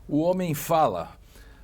O homem fala.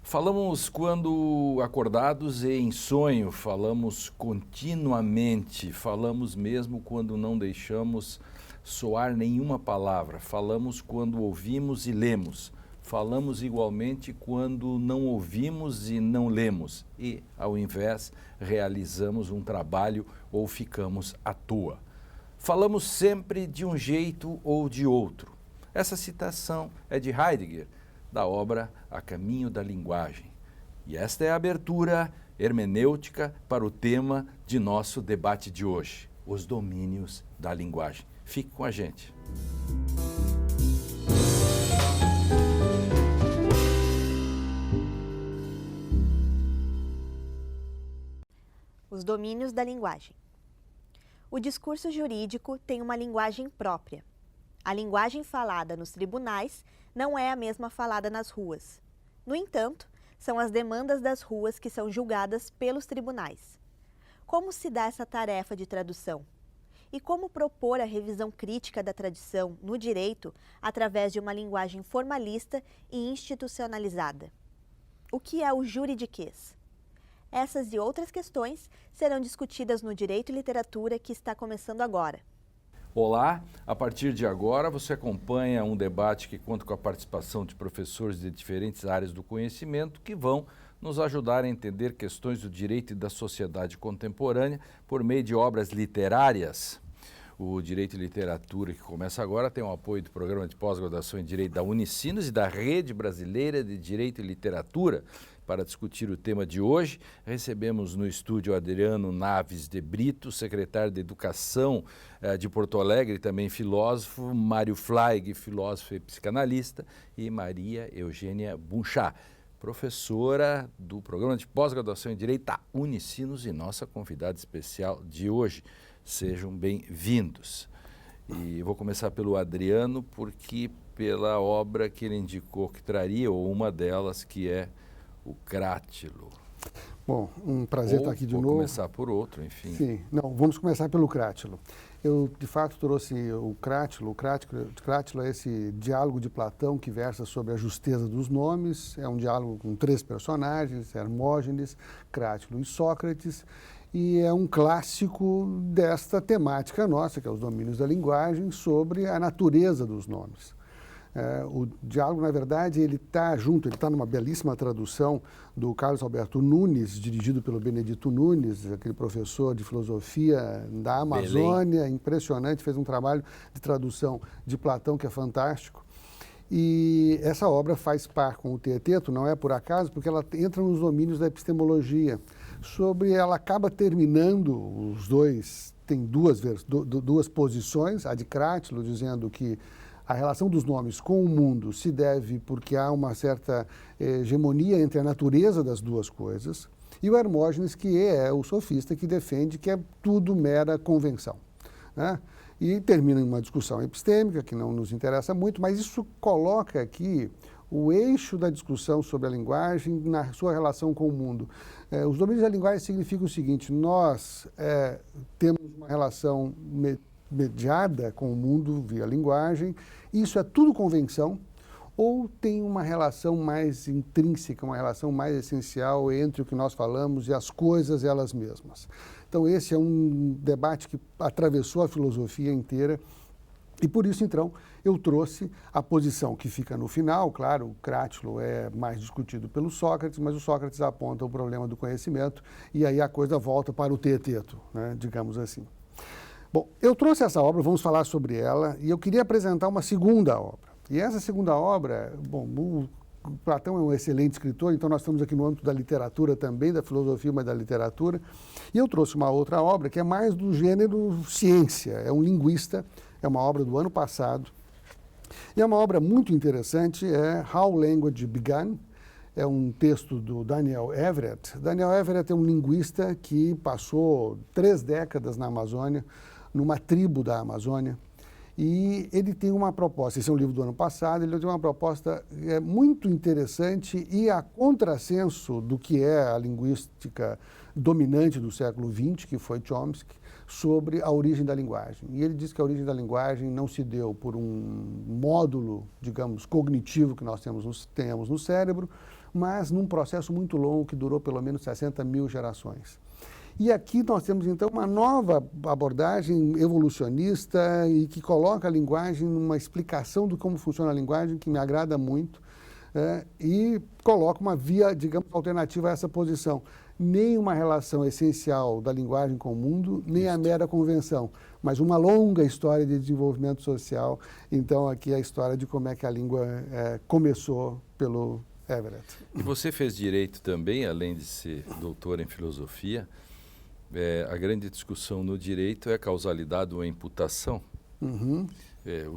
Falamos quando acordados e em sonho, falamos continuamente, falamos mesmo quando não deixamos soar nenhuma palavra, falamos quando ouvimos e lemos, falamos igualmente quando não ouvimos e não lemos e, ao invés, realizamos um trabalho ou ficamos à toa. Falamos sempre de um jeito ou de outro. Essa citação é de Heidegger, da obra A Caminho da Linguagem. E esta é a abertura hermenêutica para o tema de nosso debate de hoje, os domínios da linguagem. Fique com a gente. Os domínios da linguagem. O discurso jurídico tem uma linguagem própria. A linguagem falada nos tribunais não é a mesma falada nas ruas. No entanto, são as demandas das ruas que são julgadas pelos tribunais. Como se dá essa tarefa de tradução? E como propor a revisão crítica da tradição no direito através de uma linguagem formalista e institucionalizada? O que é o juridiquês? Essas e outras questões serão discutidas no Direito e Literatura, que está começando agora. Olá, a partir de agora você acompanha um debate que conta com a participação de professores de diferentes áreas do conhecimento que vão nos ajudar a entender questões do direito e da sociedade contemporânea por meio de obras literárias. O Direito e Literatura, que começa agora, tem o apoio do Programa de Pós-Graduação em Direito da Unicinos e da Rede Brasileira de Direito e Literatura. Para discutir o tema de hoje, recebemos no estúdio Adriano Naves de Brito, secretário de Educação de Porto Alegre, também filósofo, Mário Flaig, filósofo e psicanalista, e Maria Eugênia Bunchá, professora do Programa de Pós-Graduação em Direito da Unicinos e nossa convidada especial de hoje. Sejam bem-vindos. E vou começar pelo Adriano, porque pela obra que ele indicou que traria, ou uma delas, que é o Crátilo. Bom, um prazer estar aqui de novo. Vou começar por outro, enfim. Sim, não, vamos começar pelo Crátilo. Eu, de fato, trouxe o Crátilo. O Crátilo é esse diálogo de Platão que versa sobre a justeza dos nomes. É um diálogo com três personagens, Hermógenes, Crátilo e Sócrates. E é um clássico desta temática nossa, que é os domínios da linguagem, sobre a natureza dos nomes. O diálogo, na verdade, ele está numa belíssima tradução do Carlos Alberto Nunes, dirigido pelo Benedito Nunes, aquele professor de filosofia da Amazônia, Belém. Impressionante, fez um trabalho de tradução de Platão que é fantástico. E essa obra faz par com o Teeteto, não é por acaso, porque ela entra nos domínios da epistemologia. Ela acaba terminando, os dois, tem duas posições, a de Crátilo, dizendo que a relação dos nomes com o mundo se deve porque há uma certa hegemonia entre a natureza das duas coisas, e o Hermógenes, que é o sofista que defende que é tudo mera convenção, né? E termina em uma discussão epistêmica, que não nos interessa muito, mas isso coloca aqui o eixo da discussão sobre a linguagem na sua relação com o mundo. Os domínios da linguagem significam o seguinte: nós temos uma relação mediada com o mundo via linguagem, isso é tudo convenção, ou tem uma relação mais intrínseca, uma relação mais essencial entre o que nós falamos e as coisas elas mesmas. Então esse é um debate que atravessou a filosofia inteira e por isso então eu trouxe a posição que fica no final. Claro, o Crátilo é mais discutido pelo Sócrates, mas o Sócrates aponta o problema do conhecimento e aí a coisa volta para o Teeteto, né, digamos assim. Bom, eu trouxe essa obra, vamos falar sobre ela, e eu queria apresentar uma segunda obra. E essa segunda obra, bom, o Platão é um excelente escritor, então nós estamos aqui no âmbito da literatura também, da filosofia, mas da literatura. E eu trouxe uma outra obra que é mais do gênero ciência, é um linguista, é uma obra do ano passado. E é uma obra muito interessante, é How Language Began, é um texto do Daniel Everett. Daniel Everett é um linguista que passou 3 décadas na Amazônia, numa tribo da Amazônia, e ele tem uma proposta, esse é um livro do ano passado, ele tem uma proposta muito interessante e a contrassenso do que é a linguística dominante do século XX, que foi Chomsky, sobre a origem da linguagem. E ele diz que a origem da linguagem não se deu por um módulo, digamos, cognitivo que nós tenhamos no cérebro, mas num processo muito longo que durou pelo menos 60 mil gerações. E aqui nós temos, então, uma nova abordagem evolucionista e que coloca a linguagem numa explicação de como funciona a linguagem, que me agrada muito, e coloca uma via, digamos, alternativa a essa posição. Nem uma relação essencial da linguagem com o mundo, nem a mera convenção, mas uma longa história de desenvolvimento social. Então, aqui é a história de como é que a língua começou pelo Everett. E você fez direito também, além de ser doutor em filosofia. A grande discussão no direito é a causalidade ou a imputação. Uhum.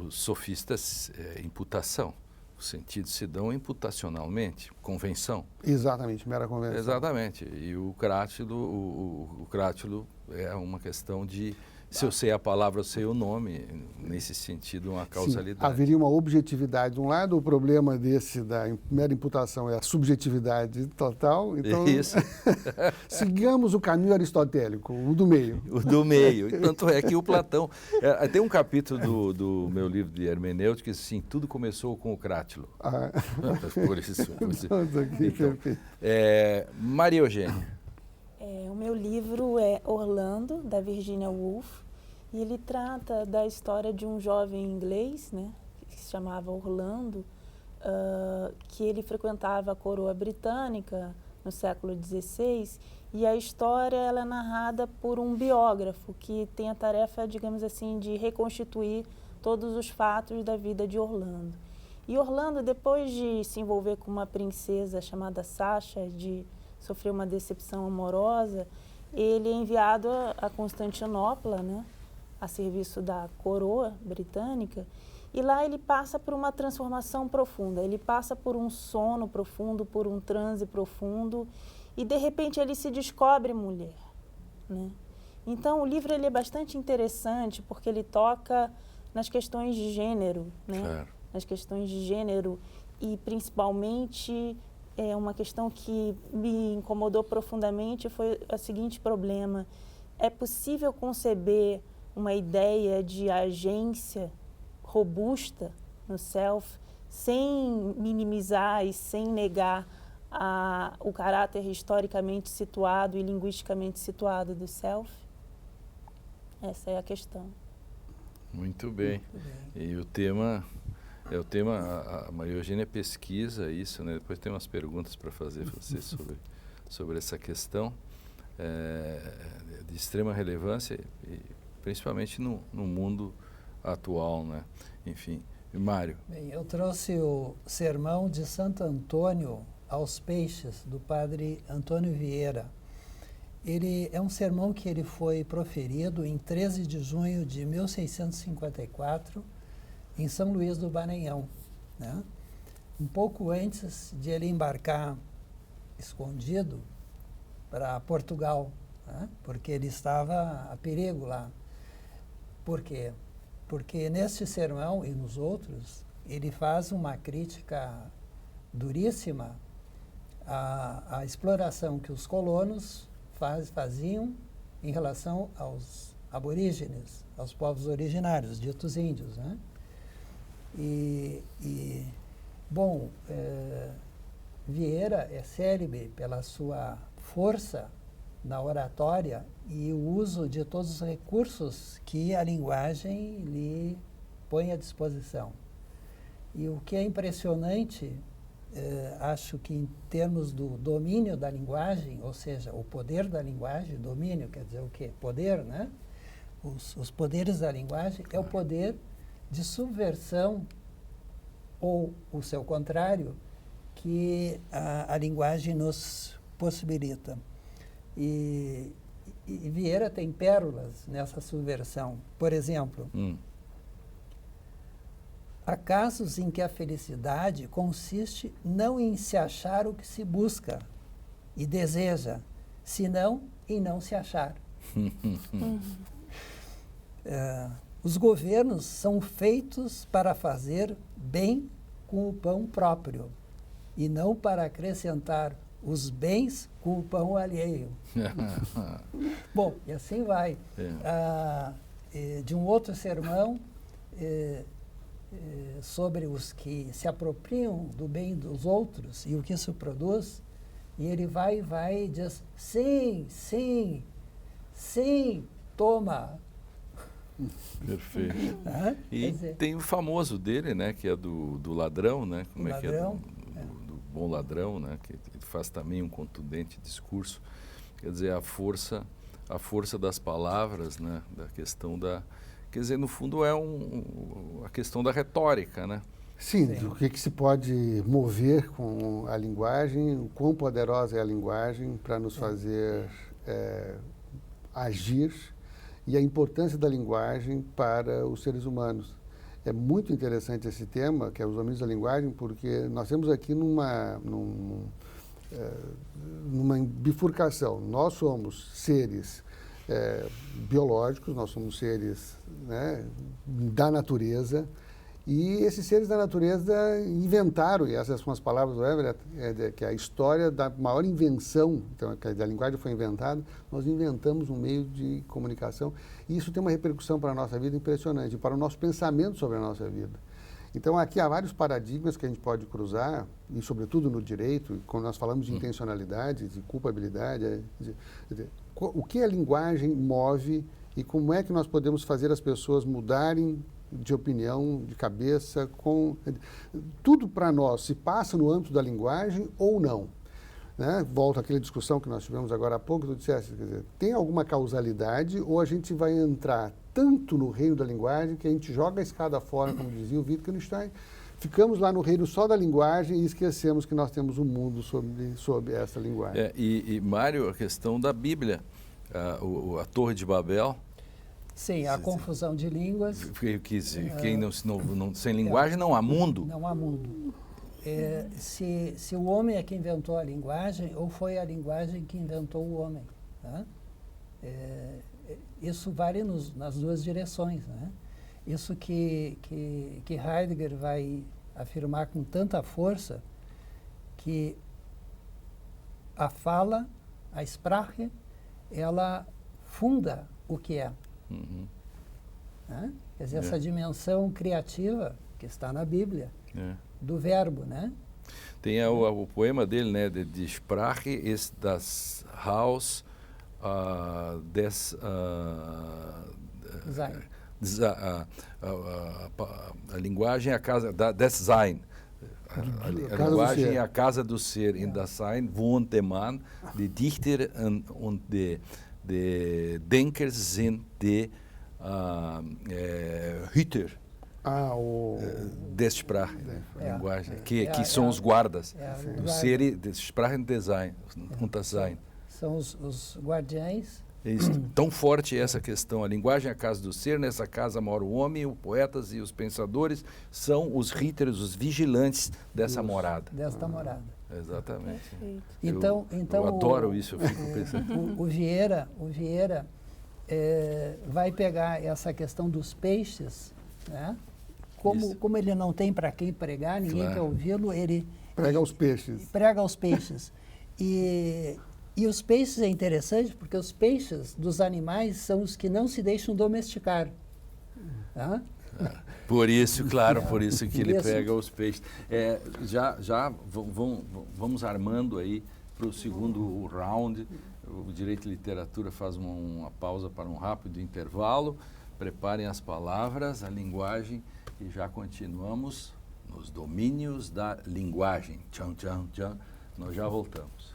Os sofistas, imputação. Os sentidos se dão imputacionalmente, convenção. Exatamente, mera convenção. Exatamente. E o crátilo é uma questão de, se eu sei a palavra, eu sei o nome, nesse sentido, uma causalidade. Sim, haveria uma objetividade de um lado, o problema da mera imputação é a subjetividade total. Então, isso. Sigamos o caminho aristotélico, o do meio. O do meio. Tanto é que o Platão... tem um capítulo do meu livro de hermenêutica que diz assim, tudo começou com o crátilo. Por isso. Perfeito. Maria Eugênia. O meu livro é Orlando, da Virginia Woolf, e ele trata da história de um jovem inglês, né, que se chamava Orlando, que ele frequentava a coroa britânica no século XVI, e a história ela é narrada por um biógrafo que tem a tarefa, digamos assim, de reconstituir todos os fatos da vida de Orlando. E Orlando, depois de se envolver com uma princesa chamada Sasha, de sofrer uma decepção amorosa, ele é enviado a Constantinopla, né, a serviço da coroa britânica, e lá ele passa por uma transformação profunda, ele passa por um sono profundo, por um transe profundo, e de repente ele se descobre mulher, né? Então o livro ele é bastante interessante porque ele toca nas questões de gênero, né? Claro. Nas questões de gênero e principalmente uma questão que me incomodou profundamente foi o seguinte problema: é possível conceber uma ideia de agência robusta no self sem minimizar e sem negar o caráter historicamente situado e linguisticamente situado do self? Essa é a questão. Muito bem. E o tema, a Maria Eugênia pesquisa isso, né? Depois tem umas perguntas para fazer você sobre essa questão de extrema relevância, e principalmente no mundo atual, né? Enfim, Mário. Bem, eu trouxe o Sermão de Santo Antônio aos Peixes, do padre Antônio Vieira. Ele é um sermão que ele foi proferido em 13 de junho de 1654, em São Luís do Maranhão, né? Um pouco antes de ele embarcar escondido para Portugal, né? Porque ele estava a perigo lá. Por quê? Porque neste sermão e nos outros, ele faz uma crítica duríssima à exploração que os colonos faziam em relação aos aborígenes, aos povos originários, ditos índios, né? Bom, Vieira é célebre pela sua força na oratória e o uso de todos os recursos que a linguagem lhe põe à disposição. E o que é impressionante, acho que em termos do domínio da linguagem, ou seja, o poder da linguagem, domínio quer dizer o quê? Poder, né? Os poderes da linguagem é o poder de subversão, ou o seu contrário, que a linguagem nos possibilita. E Vieira tem pérolas nessa subversão. Por exemplo, há casos em que a felicidade consiste não em se achar o que se busca e deseja, senão em não se achar. Os governos são feitos para fazer bem com o pão próprio e não para acrescentar os bens culpam o alheio. Bom, e assim vai. De um outro sermão sobre os que se apropriam do bem dos outros e o que isso produz, e ele vai e diz, sim, sim, sim, toma. Perfeito. Quer E dizer, tem o famoso dele, né, que é do ladrão, né? Como é que é? ladrão, Do bom ladrão, né? Que faz também um contundente discurso. Quer dizer, a força das palavras, né? Da questão da... Quer dizer, no fundo é a questão da retórica, né? Sim, Sim. o que se pode mover com a linguagem, o quão poderosa é a linguagem para nos fazer agir e a importância da linguagem para os seres humanos. É muito interessante esse tema, que é os domínios da linguagem, porque nós temos aqui numa bifurcação. Nós somos seres biológicos, nós somos seres, né, da natureza, e esses seres da natureza inventaram, e essas são as palavras do Everett, que a história da maior invenção, então, que a linguagem foi inventada, nós inventamos um meio de comunicação, e isso tem uma repercussão para a nossa vida impressionante, para o nosso pensamento sobre a nossa vida. Então, aqui há vários paradigmas que a gente pode cruzar, e sobretudo no direito, quando nós falamos de intencionalidade, de culpabilidade, o que a linguagem move e como é que nós podemos fazer as pessoas mudarem de opinião, de cabeça, tudo para nós se passa no âmbito da linguagem ou não. Né? Volto àquela discussão que nós tivemos agora há pouco, tu disseste, quer dizer, tem alguma causalidade ou a gente vai entrar tanto no reino da linguagem que a gente joga a escada fora, como dizia o Wittgenstein, ficamos lá no reino só da linguagem e esquecemos que nós temos um mundo sob essa linguagem. E Mário, a questão da Bíblia, a Torre de Babel. sim, a confusão de línguas. Quem sem linguagem não há mundo. Não há mundo. Se o homem é que inventou a linguagem, ou foi a linguagem que inventou o homem. Tá? Isso vale nas duas direções. Né? Isso que Heidegger vai afirmar com tanta força, que a fala, a Sprache, ela funda o que é. Uhum. Né? Quer dizer, essa dimensão criativa que está na Bíblia, do verbo, né? Tem o poema dele, né? Die Sprache ist das Haus des... Sein. A linguagem é a casa des Sein. A linguagem é a casa do ser. In das Sein wohnt der Mann. Die Dichter und die Denker sind die Hüter. Des Sprache, a linguagem, que são os guardas. O ser, des Sprache und Design. São os guardiães. Isso. Tão forte é essa questão. A linguagem é a casa do ser, nessa casa mora o homem, os poetas e os pensadores são os ríteros, os vigilantes dessa morada. Desta morada. Exatamente. Então, eu adoro isso, eu fico pensando. O Vieira vai pegar essa questão dos peixes, né? Como ele não tem para quem pregar, ninguém quer ouvi-lo, ele prega aos peixes. Prega aos peixes. E os peixes é interessante porque os peixes dos animais são os que não se deixam domesticar. Tá? Por isso, claro, por isso que ele pega os peixes. Vamos armando aí para o segundo round. O Direito e Literatura faz uma pausa para um rápido intervalo. Preparem as palavras, a linguagem e já continuamos nos domínios da linguagem. Tchau, tchau, tchau. Nós já voltamos.